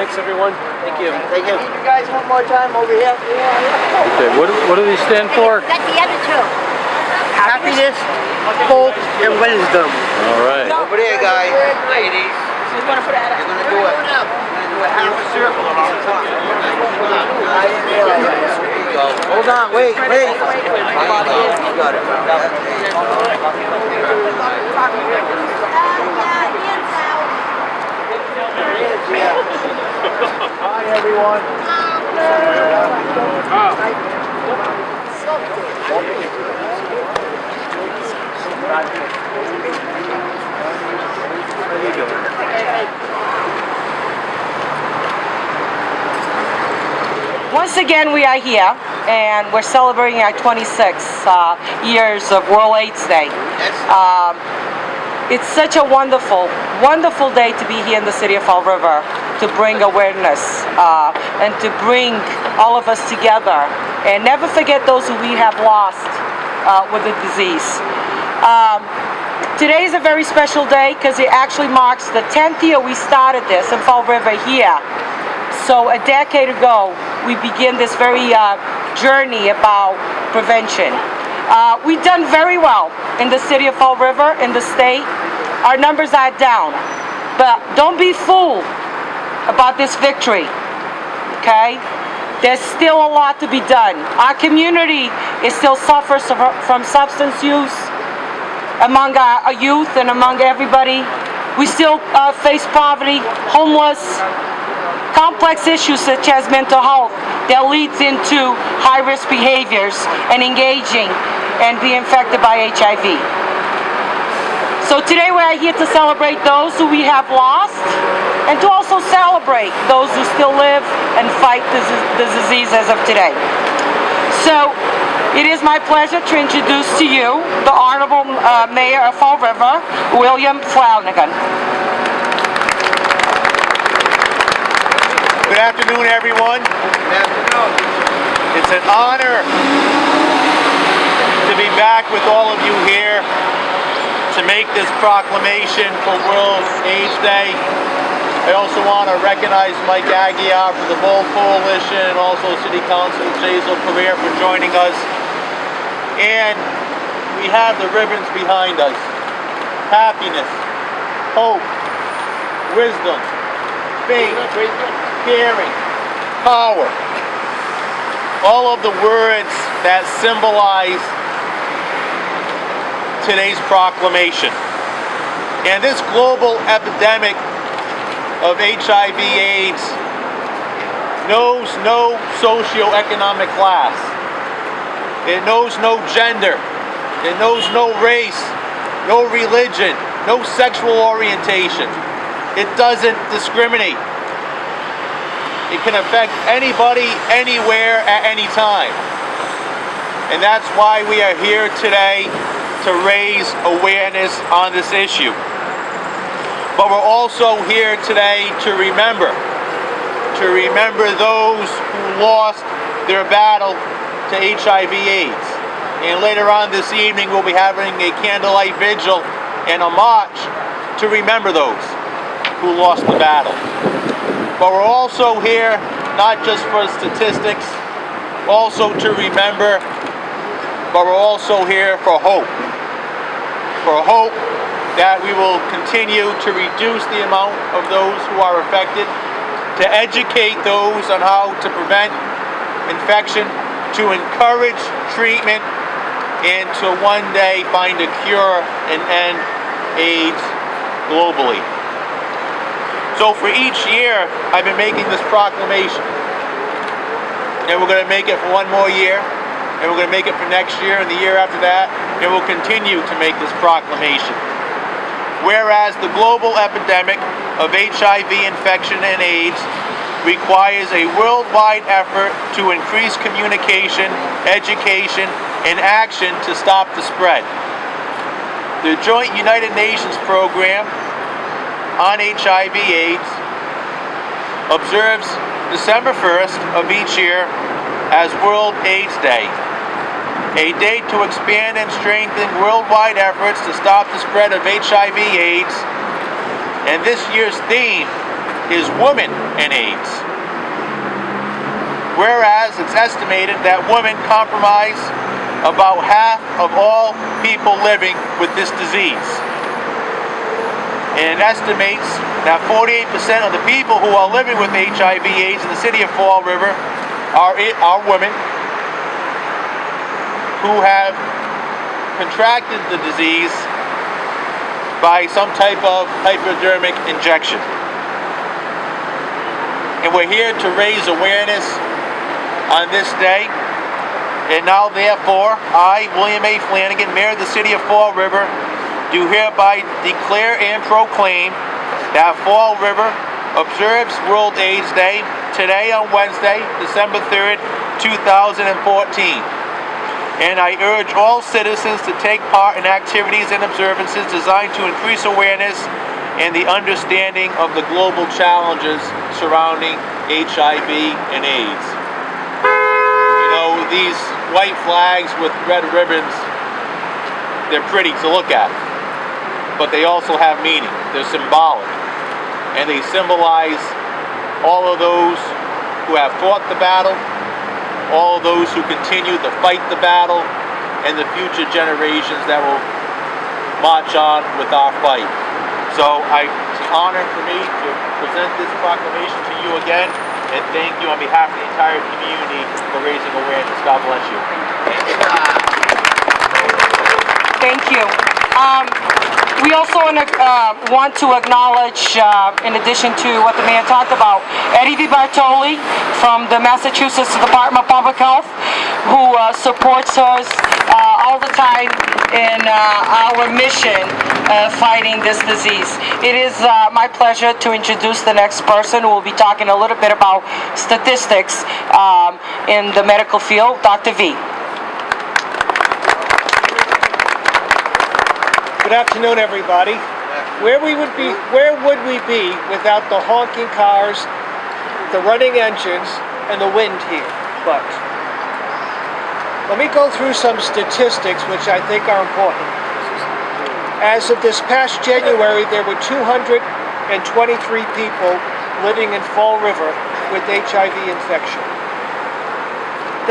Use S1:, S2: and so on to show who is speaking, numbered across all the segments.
S1: Thanks, everyone. Thank you.
S2: Thank you. You guys one more time over here.
S1: Okay, what do these stand for?
S3: That's the other two.
S2: Happiness, hope, and wisdom.
S1: All right.
S2: Over there, guys.
S3: Ladies. You're going to put that
S2: You're going to do it. You're going to do a half a circle around the top. Hold on, wait. You got it. Hi, everyone.
S4: Once again, we are here, and we're celebrating our 26 years of World AIDS Day. It's such a wonderful, wonderful day to be here in the city of Fall River to bring awareness and to bring all of us together and never forget those who we have lost with the disease. Today is a very special day because it actually marks the 10th year we started this in Fall River here. So a decade ago, we began this very journey about prevention. We've done very well in the city of Fall River, in the state. Our numbers are down, but don't be fooled about this victory, okay? There's still a lot to be done. Our community is still suffers from substance use among our youth and among everybody. We still face poverty, homeless, complex issues such as mental health that leads into high-risk behaviors and engaging and being infected by HIV. So today we are here to celebrate those who we have lost and to also celebrate those who still live and fight the disease as of today. So it is my pleasure to introduce to you the Honorable Mayor of Fall River, William Flanagan.
S5: Good afternoon, everyone.
S2: Good afternoon.
S5: It's an honor to be back with all of you here to make this proclamation for World AIDS Day. I also want to recognize Mike Aguiar from the Bold Coalition and also City Council Jazel Career for joining us. And we have the ribbons behind us. Happiness, hope, wisdom, faith, caring, power. All of the words that symbolize today's proclamation. And this global epidemic of HIV/AIDS knows no socioeconomic class. It knows no gender. It knows no race, no religion, no sexual orientation. It doesn't discriminate. It can affect anybody, anywhere, at any time. And that's why we are here today to raise awareness on this issue. But we're also here today to remember those who lost their battle to HIV/AIDS. And later on this evening, we'll be having a candlelight vigil and a march to remember those who lost the battle. But we're also here not just for statistics, also to remember, but we're also here for hope. For hope that we will continue to reduce the amount of those who are affected, to educate those on how to prevent infection, to encourage treatment, and to one day find a cure and end AIDS globally. So for each year, I've been making this proclamation. And we're going to make it for one more year. And we're going to make it for next year and the year after that. And we'll continue to make this proclamation. Whereas the global epidemic of HIV infection and AIDS requires a worldwide effort to increase communication, education, and action to stop the spread. The Joint United Nations Program on HIV/AIDS observes December 1st of each year as World AIDS Day, a date to expand and strengthen worldwide efforts to stop the spread of HIV/AIDS. And this year's theme is women and AIDS. Whereas it's estimated that women comprise about half of all people living with this disease. And it estimates that 48% of the people who are living with HIV/AIDS in the city of Fall River are women who have contracted the disease by some type of hypodermic injection. And we're here to raise awareness on this day. And now, therefore, I, William A. Flanagan, Mayor of the City of Fall River, do hereby declare and proclaim that Fall River observes World AIDS Day today on Wednesday, December 3rd, 2014. And I urge all citizens to take part in activities and observances designed to increase awareness and the understanding of the global challenges surrounding HIV and AIDS. You know, these white flags with red ribbons, they're pretty to look at, but they also have meaning. They're symbolic, and they symbolize all of those who have fought the battle, all of those who continue to fight the battle, and the future generations that will march on with our fight. So it's an honor for me to present this proclamation to you again, and thank you on behalf of the entire community for raising awareness. God bless you.
S4: Thank you. We also want to acknowledge, in addition to what the mayor talked about, Eddie Bartoli from the Massachusetts Department of Public Health, who supports us all the time in our mission of fighting this disease. It is my pleasure to introduce the next person who will be talking a little bit about statistics in the medical field, Dr. V.
S6: Good afternoon, everybody. Where would we be without the honking cars, the running engines, and the wind here? But let me go through some statistics which I think are important. As of this past January, there were 223 people living in Fall River with HIV infection.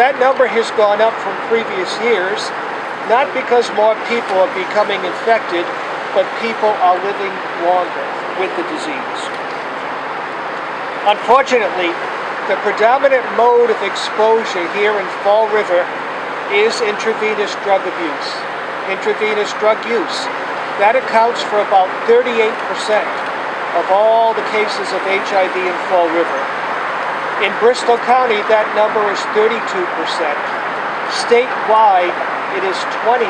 S6: That number has gone up from previous years, not because more people are becoming infected, but people are living longer with the disease. Unfortunately, the predominant mode of exposure here in Fall River is intravenous drug abuse. Intravenous drug use. That accounts for about 38% of all the cases of HIV in Fall River. In Bristol County, that number is 32%. Statewide, it is 20%.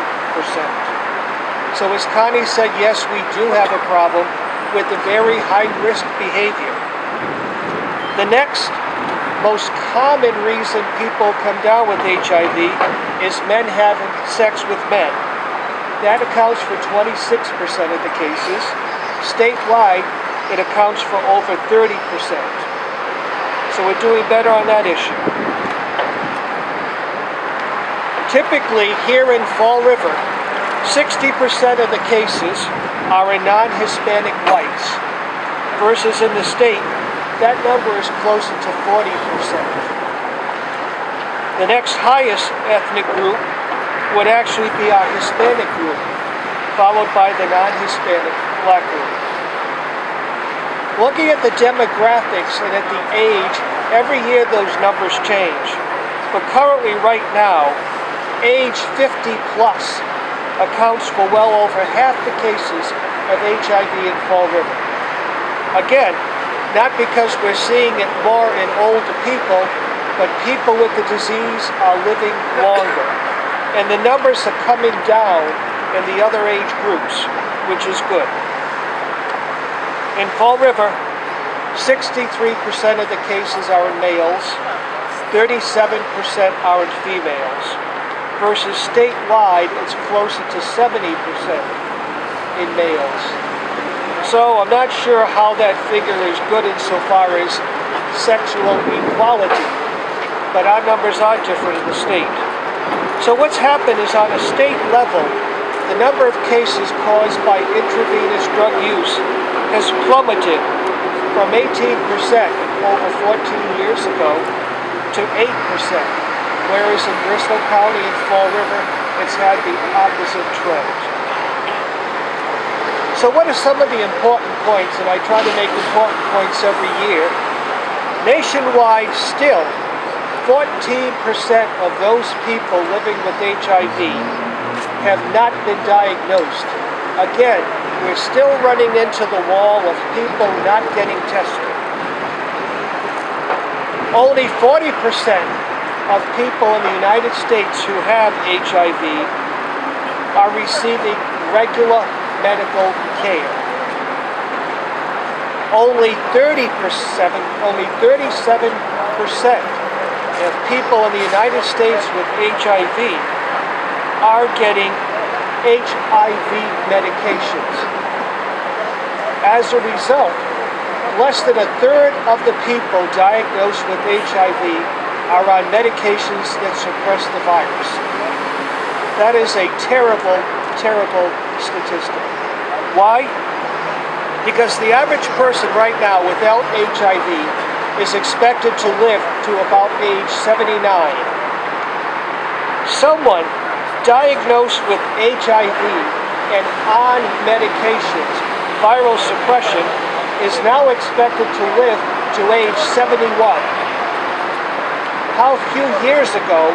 S6: So as Connie said, yes, we do have a problem with the very high-risk behavior. The next most common reason people come down with HIV is men having sex with men. That accounts for 26% of the cases. Statewide, it accounts for over 30%. So we're doing better on that issue. Typically, here in Fall River, 60% of the cases are in non-Hispanic whites, versus in the state, that number is closer to 40%. The next highest ethnic group would actually be our Hispanic group, followed by the non-Hispanic Black group. Looking at the demographics and at the age, every year those numbers change. But currently, right now, age 50 plus accounts for well over half the cases of HIV in Fall River. Again, not because we're seeing it more in older people, but people with the disease are living longer. And the numbers are coming down in the other age groups, which is good. In Fall River, 63% of the cases are in males, 37% are in females, versus statewide, it's closer to 70% in males. So I'm not sure how that figure is good insofar as sexual equality, but our numbers are different in the state. So what's happened is on a state level, the number of cases caused by intravenous drug use has plummeted from 18% over 14 years ago to 8%, whereas in Bristol County and Fall River, it's had the opposite trend. So what are some of the important points? And I try to make important points every year. Nationwide, still, 14% of those people living with HIV have not been diagnosed. Again, we're still running into the wall of people not getting tested. Only 40% of people in the United States who have HIV are receiving regular medical care. Only 37% of people in the United States with HIV are getting HIV medications. As a result, less than a third of the people diagnosed with HIV are on medications that suppress the virus. That is a terrible, terrible statistic. Why? Because the average person right now without HIV is expected to live to about age 79. Someone diagnosed with HIV and on medications, viral suppression, is now expected to live to age 71. How few years ago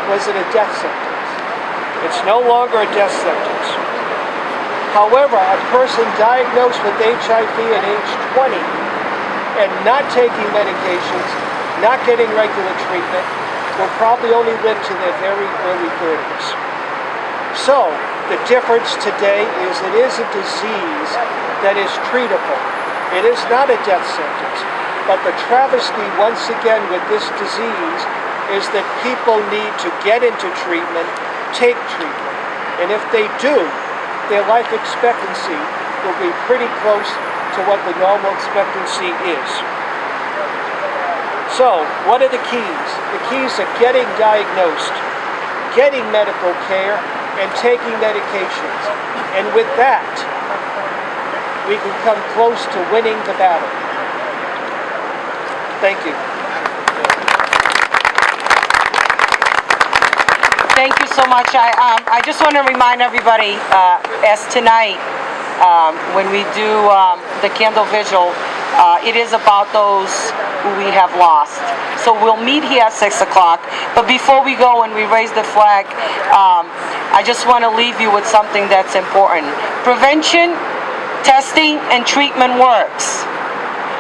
S6: was it a death sentence? It's no longer a death sentence. However, a person diagnosed with HIV at age 20 and not taking medications, not getting regular treatment, will probably only live to their very early 30s. So, the difference today is it is a disease that is treatable. It is not a death sentence. But the travesty, once again, with this disease is that people need to get into treatment, take treatment. And if they do, their life expectancy will be pretty close to what the normal expectancy is. So, what are the keys? The keys are getting diagnosed, getting medical care, and taking medications. And with that, we can come close to winning the battle. Thank you.
S4: Thank you so much. I just want to remind everybody, as tonight, when we do the candle vigil, it is about those who we have lost. So we'll meet here at 6 o'clock. But before we go and we raise the flag, I just want to leave you with something that's important. Prevention, testing, and treatment works.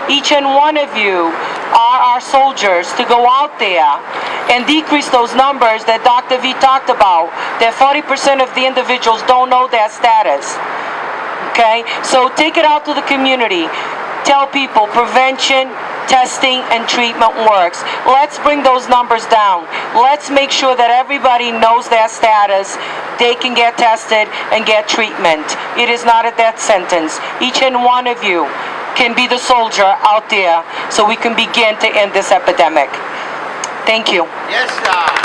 S4: Each and one of you are our soldiers to go out there and decrease those numbers that Dr. V talked about, that 40% of the individuals don't know their status. Okay? So take it out to the community. Tell people prevention, testing, and treatment works. Let's bring those numbers down. Let's make sure that everybody knows their status. They can get tested and get treatment. It is not a death sentence. Each and one of you can be the soldier out there so we can begin to end this epidemic. Thank you.
S2: Yes, sir.